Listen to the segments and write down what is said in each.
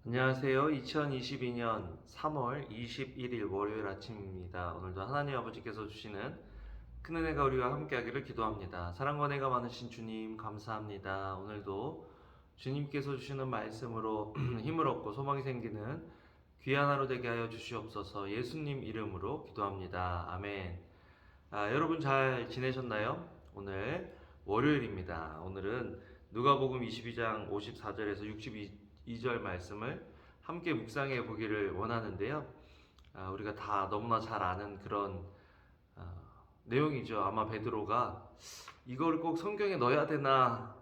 안녕하세요. 2022년 3월 21일 월요일 아침입니다. 오늘도 하나님 아버지께서 주시는 큰 은혜가 우리와 함께하기를 기도합니다. 사랑과 은혜가 많으신 주님 감사합니다. 오늘도 주님께서 주시는 말씀으로 힘을 얻고 소망이 생기는 귀한 하루 되게 하여 주시옵소서. 예수님 이름으로 기도합니다. 아멘. 여러분 잘 지내셨나요? 오늘 월요일입니다. 오늘은 누가복음 22장 54절에서 62절 말씀을 함께 묵상해 보기를 원하는데요. 우리가 다 너무나 잘 아는 그런 내용이죠. 아마 베드로가 이걸 꼭 성경에 넣어야 되나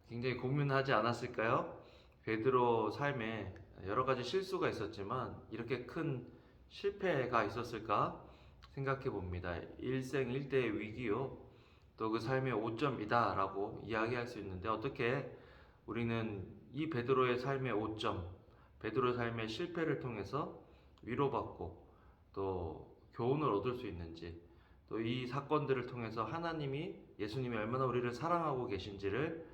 굉장히 고민하지 않았을까요? 베드로 삶에 여러 가지 실수가 있었지만 이렇게 큰 실패가 있었을까 생각해 봅니다. 일생일대의 위기요. 또 그 삶의 오점이다 라고 이야기할 수 있는데 어떻게 우리는 이 베드로의 삶의 오점, 베드로의 삶의 실패를 통해서 위로받고 또 교훈을 얻을 수 있는지, 또 이 사건들을 통해서 하나님이, 예수님이 얼마나 우리를 사랑하고 계신지를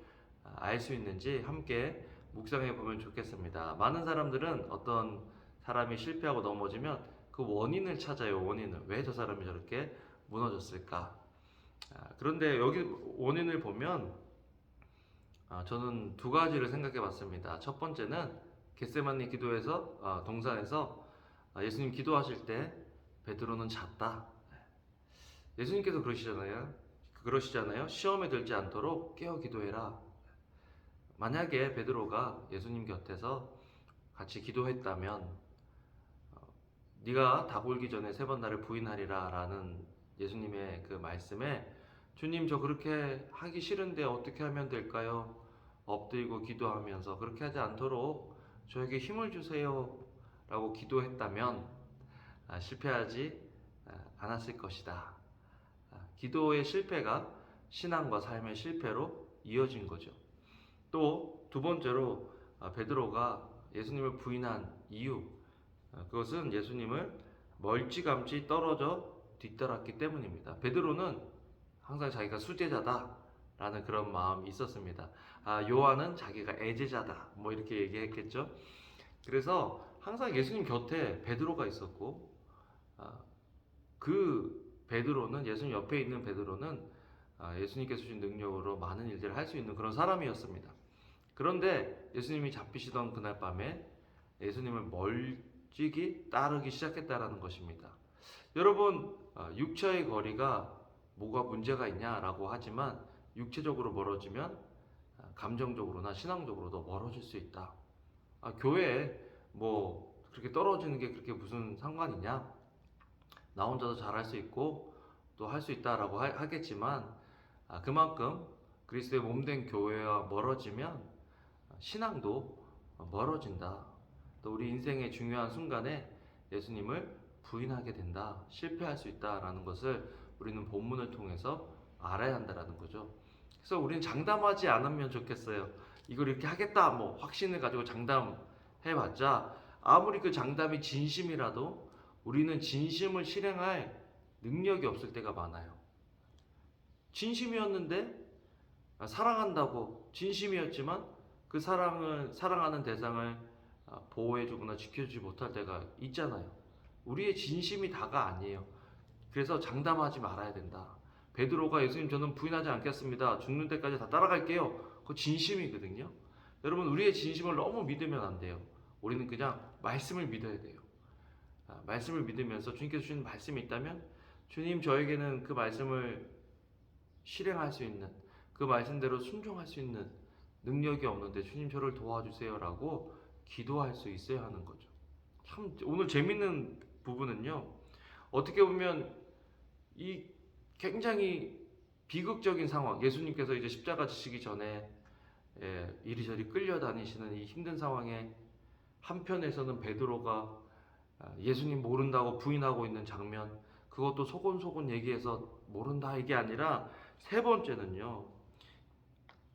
알 수 있는지 함께 묵상해 보면 좋겠습니다. 많은 사람들은 어떤 사람이 실패하고 넘어지면 그 원인을 찾아요. 원인을. 왜 저 사람이 저렇게 무너졌을까? 그런데 여기 원인을 보면 저는 두 가지를 생각해 봤습니다. 첫 번째는 겟세마니 기도에서 동산에서 예수님 기도하실 때 베드로는 잤다. 예수님께서 그러시잖아요. 시험에 들지 않도록 깨어 기도해라. 만약에 베드로가 예수님 곁에서 같이 기도했다면 네가 닭 울기 전에 세 번 나를 부인하리라 라는 예수님의 그 말씀에 주님 저 그렇게 하기 싫은데 어떻게 하면 될까요? 엎드리고 기도하면서 그렇게 하지 않도록 저에게 힘을 주세요 라고 기도했다면 실패하지 않았을 것이다. 기도의 실패가 신앙과 삶의 실패로 이어진 거죠. 또 두 번째로 베드로가 예수님을 부인한 이유, 그것은 예수님을 멀찌감치 떨어져 뒤따랐기 때문입니다. 베드로는 항상 자기가 수제자다라는 그런 마음이 있었습니다. 요한은 자기가 애제자다 뭐 이렇게 얘기했겠죠. 그래서 항상 예수님 곁에 베드로가 있었고 그 베드로는, 예수님 옆에 있는 베드로는 예수님께서 주신 능력으로 많은 일들을 할 수 있는 그런 사람이었습니다. 그런데 예수님이 잡히시던 그날 밤에 예수님을 멀찍이 따르기 시작했다라는 것입니다. 여러분, 육체의 거리가 뭐가 문제가 있냐라고 하지만 육체적으로 멀어지면 감정적으로나 신앙적으로도 멀어질 수 있다. 교회에 뭐 그렇게 떨어지는 게 그렇게 무슨 상관이냐? 나 혼자도 잘할 수 있고 또 할 수 있다라고 하겠지만 그만큼 그리스도의 몸된 교회와 멀어지면 신앙도 멀어진다. 또 우리 인생의 중요한 순간에 예수님을 부인하게 된다. 실패할 수 있다라는 것을 우리는 본문을 통해서 알아야 한다라는 거죠. 그래서 우리는 장담하지 않으면 좋겠어요. 이걸 이렇게 하겠다 뭐 확신을 가지고 장담해봤자 아무리 그 장담이 진심이라도 우리는 진심을 실행할 능력이 없을 때가 많아요. 진심이었는데 사랑한다고 진심이었지만 그 사랑하는 대상을 보호해주거나 지켜주지 못할 때가 있잖아요. 우리의 진심이 다가 아니에요. 그래서 장담하지 말아야 된다. 베드로가 예수님 저는 부인하지 않겠습니다. 죽는 때까지 다 따라갈게요. 그거 진심이거든요. 여러분 우리의 진심을 너무 믿으면 안 돼요. 우리는 그냥 말씀을 믿어야 돼요. 말씀을 믿으면서 주님께서 주신 말씀이 있다면 주님 저에게는 그 말씀을 실행할 수 있는, 그 말씀대로 순종할 수 있는 능력이 없는데 주님 저를 도와주세요라고 기도할 수 있어야 하는 거죠. 참 오늘 재밌는 부분은요. 어떻게 보면 이 굉장히 비극적인 상황, 예수님께서 이제 십자가 지시기 전에 이리저리 끌려다니시는 이 힘든 상황에 한편에서는 베드로가 예수님 모른다고 부인하고 있는 장면, 그것도 소곤소곤 얘기해서 모른다 이게 아니라 세 번째는요.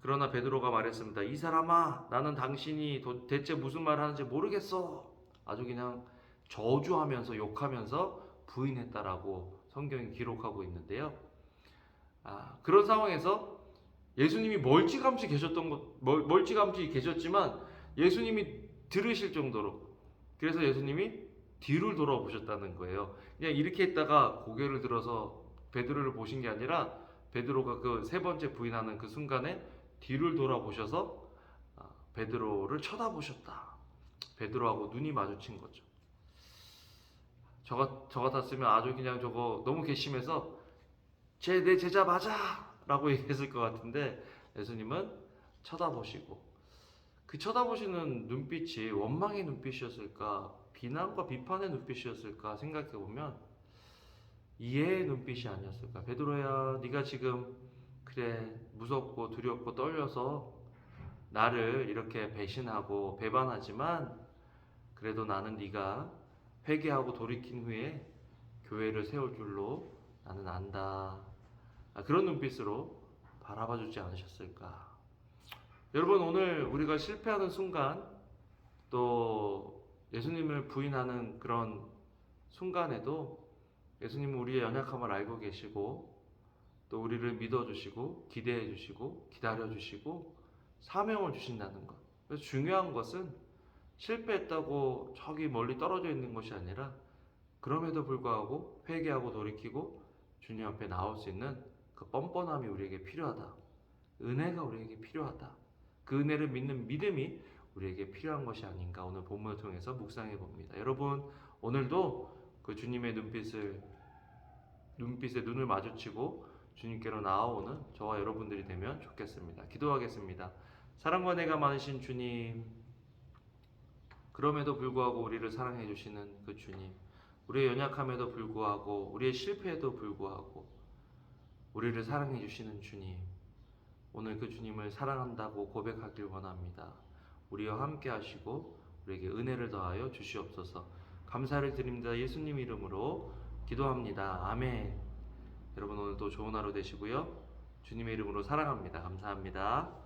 그러나 베드로가 말했습니다. 이 사람아, 나는 당신이 대체 무슨 말 하는지 모르겠어. 아주 그냥 저주하면서 욕하면서 부인했다라고 성경이 기록하고 있는데요. 그런 상황에서 예수님이 멀찌감치 계셨지만 예수님이 들으실 정도로. 그래서 예수님이 뒤를 돌아보셨다는 거예요. 그냥 이렇게 있다가 고개를 들어서 베드로를 보신 게 아니라 베드로가 그 세 번째 부인하는 그 순간에 뒤를 돌아보셔서 베드로를 쳐다보셨다. 베드로하고 눈이 마주친 거죠. 저 같았으면 아주 그냥 저거 너무 괘씸해서 내 제자 맞아! 라고 얘기했을 것 같은데 예수님은 쳐다보시고 그 쳐다보시는 눈빛이 원망의 눈빛이었을까 비난과 비판의 눈빛이었을까 생각해보면 이해의 눈빛이 아니었을까. 베드로야, 네가 지금 그래 무섭고 두렵고 떨려서 나를 이렇게 배신하고 배반하지만 그래도 나는 네가 회개하고 돌이킨 후에 교회를 세울 줄로 나는 안다. 그런 눈빛으로 바라봐 주지 않으셨을까. 여러분, 오늘 우리가 실패하는 순간 또 예수님을 부인하는 그런 순간에도 예수님은 우리의 연약함을 알고 계시고 또 우리를 믿어주시고 기대해 주시고 기다려 주시고 사명을 주신다는 것. 그래서 중요한 것은 실패했다고 저기 멀리 떨어져 있는 것이 아니라 그럼에도 불구하고 회개하고 돌이키고 주님 앞에 나올 수 있는 그 뻔뻔함이 우리에게 필요하다. 은혜가 우리에게 필요하다. 그 은혜를 믿는 믿음이 우리에게 필요한 것이 아닌가 오늘 본문을 통해서 묵상해 봅니다. 여러분, 오늘도 그 주님의 눈빛에 눈을 마주치고 주님께로 나아오는 저와 여러분들이 되면 좋겠습니다. 기도하겠습니다. 사랑과 은혜가 많으신 주님, 그럼에도 불구하고 우리를 사랑해 주시는 그 주님, 우리의 연약함에도 불구하고 우리의 실패에도 불구하고 우리를 사랑해 주시는 주님, 오늘 그 주님을 사랑한다고 고백하길 원합니다. 우리와 함께 하시고 우리에게 은혜를 더하여 주시옵소서. 감사를 드립니다. 예수님 이름으로 기도합니다. 아멘. 여러분, 오늘도 좋은 하루 되시고요. 주님의 이름으로 사랑합니다. 감사합니다.